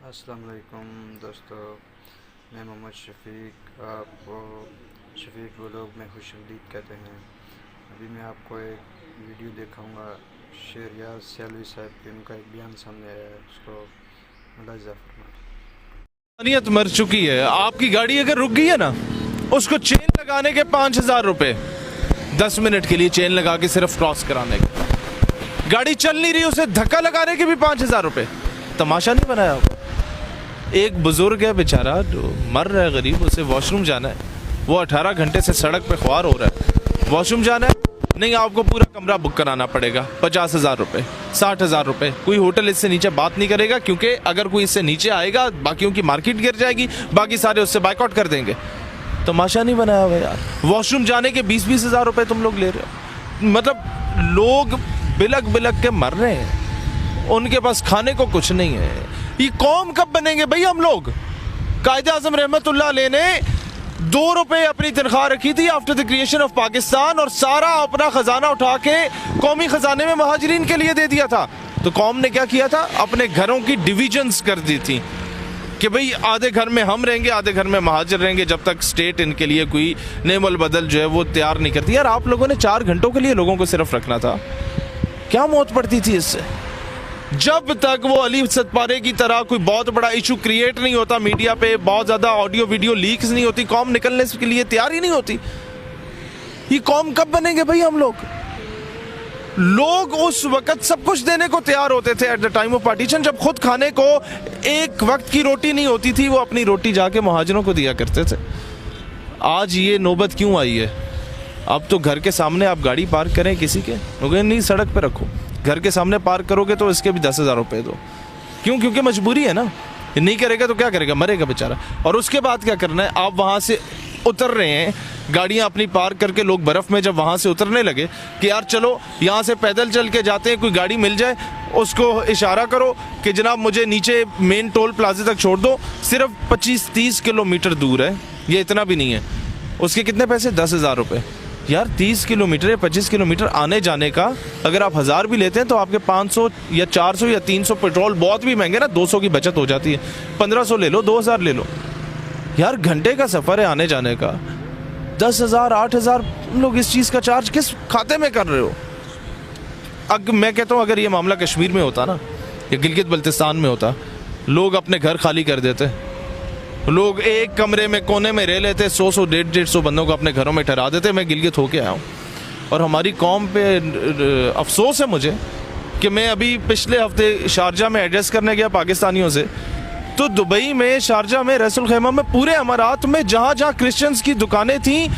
अस्सलाम वालेकुम दोस्तों, मैं मोहम्मद शफ़ीक, आपको शफ़ीक व्लॉग में खुशामदीद कहते हैं। अभी मैं आपको एक वीडियो दिखाऊंगा शेर यार सियालवी साहब के, उनका एक बयान सामने आया है, उसको मुलाहिज़ा फरमाएं। इंसानियत मर चुकी है। आपकी गाड़ी अगर रुक गई है ना, उसको चेन लगाने के 5,000 रुपए, 10 मिनट के लिए चेन लगा के सिर्फ क्रॉस कराने के। गाड़ी चल नहीं रही, उसे धक्का लगाने के भी 5,000 रुपए। तमाशा नहीं बनाया होगा। एक बुजुर्ग है बेचारा जो मर रहा है, गरीब, उसे वॉशरूम जाना है, वो 18 घंटे से सड़क पे ख्वार हो रहा है। वॉशरूम जाना है, नहीं, आपको पूरा कमरा बुक कराना पड़ेगा, 50,000 रुपए, 60,000 रुपए। कोई होटल इससे नीचे बात नहीं करेगा, क्योंकि अगर कोई इससे नीचे आएगा बाकियों की मार्केट गिर जाएगी, बाकी सारे उससे बाइकआउट कर देंगे। तमाशा नहीं बनाया हुआ यार। वॉशरूम जाने के 20-20 हज़ार रुपए तुम लोग ले रहे हो। मतलब लोग बिलक बिलक के मर रहे हैं, उनके पास खाने को कुछ नहीं है। ये कौम कब बनेंगे भाई हम लोग? कायदे आज़म रहमतुल्लाह अलैह ने 2 रुपए अपनी तनख्वाह रखी थी after the creation of Pakistan, और सारा अपना खजाना उठा के कौमी खजाने में महाजरीन के लिए दे दिया था। तो कौम ने क्या किया था? अपने घरों की डिविजन्स कर दी थी कि भाई आधे घर में हम रहेंगे, आधे घर में महाजर रहेंगे, जब तक स्टेट इनके लिए कोई नेमल बदल जो है वो तैयार नहीं करती। यार आप लोगों ने 4 घंटों के लिए लोगों को सिर्फ रखना था, क्या मौत पड़ती थी इससे? जब तक वो अली सतपारे की तरह कोई बहुत बड़ा इशू क्रिएट नहीं होता मीडिया पे, बहुत ज्यादा ऑडियो वीडियो लीक्स नहीं होती, कौम निकलने के लिए तैयार ही नहीं होती। ये कौम कब बनेंगे भाई हम लोग? लोग उस वक्त सब कुछ देने को तैयार होते थे at the time of partition, जब खुद खाने को एक वक्त की रोटी नहीं होती थी, वो अपनी रोटी जाके मुहाजिरों को दिया करते थे। आज ये नौबत क्यों आई है? अब तो घर के सामने आप गाड़ी पार्क करें किसी के, नहीं, सड़क पे रखो। घर के सामने पार्क करोगे तो इसके भी 10,000 रुपए दो। क्यों? क्योंकि मजबूरी है ना। नहीं करेगा तो क्या करेगा? मरेगा बेचारा। और उसके बाद क्या करना है? आप वहां से उतर रहे हैं, गाड़ियां अपनी पार्क करके, लोग बर्फ में जब वहां से उतरने लगे कि यार चलो यहां से पैदल चल के जाते हैं, कोई गाड़ी मिल जाए उसको इशारा करो कि जनाब मुझे नीचे मेन टोल प्लाजे तक छोड़ दो, सिर्फ 25-30 किलोमीटर दूर है, ये इतना भी नहीं है। उसके कितने पैसे? 10,000 रुपए। यार 30 किलोमीटर या 25 किलोमीटर आने जाने का अगर आप 1000 भी लेते हैं तो आपके 500 या 400 या 300 पेट्रोल बहुत भी महंगे ना, 200 की बचत हो जाती है। 1500 ले लो, 2000 ले लो। यार घंटे का सफ़र है आने जाने का, 10,000 8,000 लोग इस चीज़ का चार्ज किस खाते में कर रहे हो? मैं कहता हूँ अगर ये मामला कश्मीर में होता ना, या गिलगित बल्तिस्तान में होता, लोग अपने घर खाली कर देते। लोग एक कमरे में कोने में रह लेते, 100 150 बंदों को अपने घरों में ठहरा देते। मैं गिलगित होके आया हूँ और हमारी कौम पे अफसोस है मुझे कि मैं अभी पिछले हफ्ते शारजा में एड्रेस करने गया पाकिस्तानियों से, तो दुबई में, शारजा में, रसूल खैमा में, पूरे अमारात में जहाँ जहाँ क्रिश्चियंस की दुकानें थी,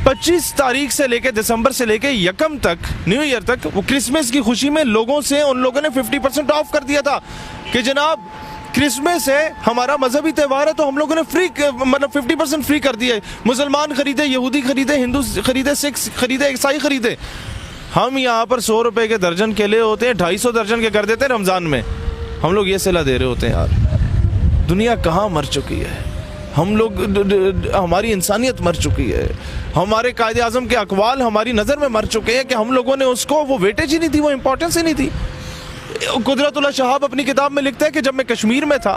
25 तारीख से लेके दिसंबर से लेके 1 तक, न्यू ईयर तक, वो क्रिसमस की खुशी में लोगों से उन लोगों ने 50% ऑफ कर दिया था कि जनाब क्रिसमस है, हमारा मजहबी त्यौहार है, तो हम लोगों ने फ्री, मतलब 50% फ्री कर दिया है। मुसलमान खरीदे, यहूदी खरीदे, हिंदू खरीदे, सिख खरीदे, ईसाई खरीदे। हम यहाँ पर 100 रुपए के दर्जन केले होते हैं, 250 दर्जन के कर देते हैं रमज़ान में। हम लोग ये सिला दे रहे होते हैं। यार दुनिया कहाँ मर चुकी है? हम लोग, हमारी इंसानियत मर चुकी है। हमारे कायदे आज़म के अक़वाल हमारी नज़र में मर चुके हैं कि हम लोगों ने उसको वो वेटेज ही नहीं दी, वो इम्पोर्टेंस ही नहीं थी। कुदरतुल्लाह शहाब अपनी किताब में लिखता है कि जब मैं कश्मीर में था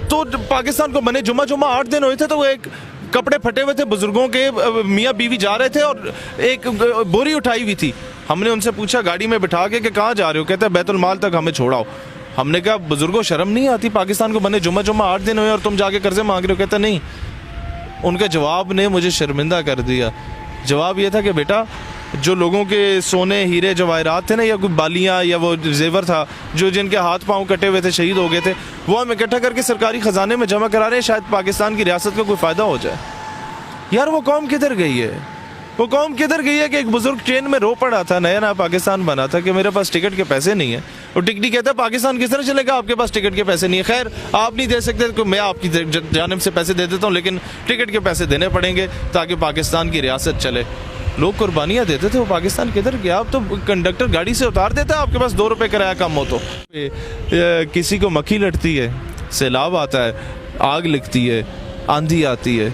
तो पाकिस्तान को बने जुमा 8 दिन हुए थे, तो वो एक कपड़े फटे हुए थे बुजुर्गों के, मियाँ बीवी जा रहे थे और एक बोरी उठाई हुई थी। हमने उनसे पूछा गाड़ी में बिठा के कि कहाँ जा रहे हो? कहते हैं बैतुल माल तक हमें छोड़ाओ। हमने कहा बुजुर्गों शर्म नहीं आती? पाकिस्तान को बने जुमा 8 दिन हुए और तुम जाके कर्जे मांग रहे हो? कहते नहीं। उनके जवाब ने मुझे शर्मिंदा कर दिया। जवाब ये था कि बेटा, जो लोगों के सोने हीरे जवाहरात थे ना, या कोई बालियाँ या वो जेवर था, जो जिनके हाथ पांव कटे हुए थे, शहीद हो गए थे, वो हम इकट्ठा करके सरकारी खजाने में जमा करा रहे हैं, शायद पाकिस्तान की रियासत को कोई फ़ायदा हो जाए। यार वो कौम किधर गई है? वो कौम किधर गई है कि एक बुजुर्ग ट्रेन में रो पड़ा था, नया नया पाकिस्तान बना था, कि मेरे पास टिकट के पैसे नहीं है। और टिकटी कहता है पाकिस्तान किस तरह चलेगा, आपके पास टिकट के पैसे नहीं है। खैर आप नहीं दे सकते तो मैं आपकी जानिब से पैसे दे देता हूँ, लेकिन टिकट के पैसे देने पड़ेंगे ताकि पाकिस्तान की रियासत चले। लोग कुर्बानियाँ देते थे, वो पाकिस्तान किधर गया? अब तो कंडक्टर गाड़ी से उतार देता है, आपके पास 2 रुपये किराया कम हो तो। किसी को मक्खी लटती है, सैलाब आता है, आग लगती है, आंधी आती है,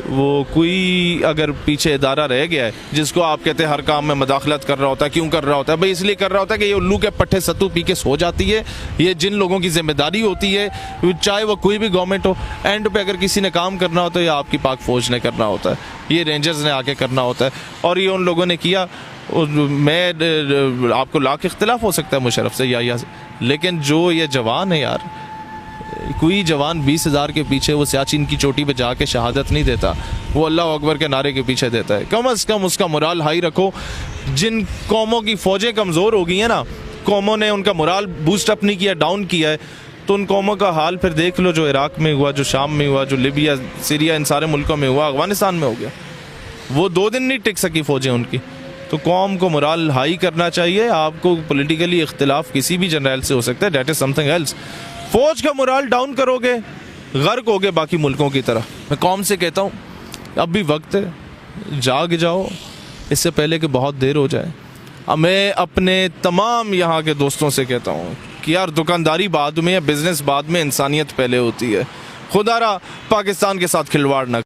वो कोई अगर पीछे इदारा रह गया है जिसको आप कहते हैं हर काम में मदाखलत कर रहा होता है, क्यों कर रहा होता है? भाई इसलिए कर रहा होता है कि ये उल्लू के पट्टे सत्तू पी के सो जाती है। ये जिन लोगों की जिम्मेदारी होती है, चाहे वो कोई भी गवर्नमेंट हो, एंड पे अगर किसी ने काम करना होता है या आपकी पाक फौज ने करना होता है, ये रेंजर्स ने आके करना होता है, और ये उन लोगों ने किया। मैं आपको लाख इख्तिलाफ हो सकता है मुशर्रफ से या से, लेकिन जो ये जवान है यार, कोई जवान 20,000 के पीछे वो सियाचिन की चोटी पे जाके शहादत नहीं देता, वो अल्लाह अकबर के नारे के पीछे देता है। कम अज़ कम उसका मोराल हाई रखो। जिन कौमों की फ़ौजें कमज़ोर हो गई हैं ना, कौमों ने उनका मोराल बूस्ट अप नहीं किया, डाउन किया है, तो उन कौमों का हाल फिर देख लो, जो इराक़ में हुआ, जो शाम में हुआ, जो लिबिया, सीरिया, इन सारे मुल्कों में हुआ, अफगानिस्तान में हो गया। वो 2 दिन नहीं टिक सकी फ़ौजें उनकी। तो कौम को मोराल हाई करना चाहिए। आपको पॉलिटिकली इख्तिलाफ किसी भी जनरल से हो सकता है, दैट इज़ समथिंग एल्स। फौज का मोराल डाउन करोगे, गर्क होगे बाकी मुल्कों की तरह। मैं कौम से कहता हूँ अब भी वक्त है, जाग जाओ इससे पहले कि बहुत देर हो जाए। अब मैं अपने तमाम यहाँ के दोस्तों से कहता हूँ कि यार दुकानदारी बाद में या बिजनेस बाद में, इंसानियत पहले होती है। खुदारा पाकिस्तान के साथ खिलवाड़ ना